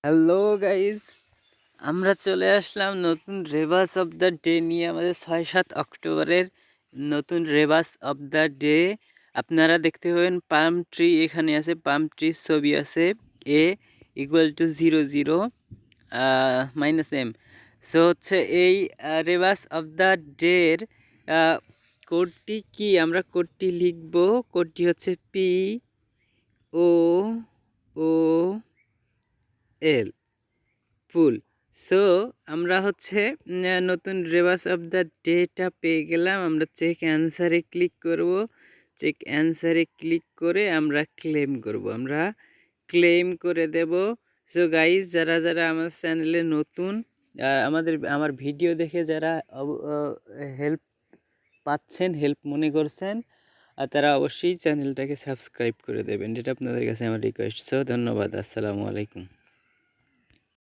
Hello guys, আমরা চলে আসলাম নতুন রেবাস অফ দ্য ডে নিয়ে। আমাদের 6-7 অক্টোবরের নতুন রেবাস অফ দ্য ডে। আপনারা দেখতে পাবেন পাম ট্রি এখানে আছে, পাম ট্রির ছবি আছে। A=0 -m। সো হচ্ছে এই রেবাস অফ দ্য ডের কোডটি কি, আমরা কোডটি লিখব। কোডটি হচ্ছে POOL ফুল। সো আমরা হচ্ছে নতুন রেবাস অফ দ্য ডেটা পেয়ে গেলাম। আমরা চেক অ্যান্সারে ক্লিক করব। চেক অ্যান্সারে ক্লিক করে আমরা ক্লেম করে দেব। সো গাইজ, যারা যারা আমার চ্যানেলে নতুন, আমার ভিডিও দেখে যারা হেল্প পাচ্ছেন, হেল্প মনে করছেন, তারা অবশ্যই চ্যানেলটাকে সাবস্ক্রাইব করে দেবেন। যেটা আপনাদের কাছে আমার রিকোয়েস্ট। সো ধন্যবাদ, আসসালামু আলাইকুম।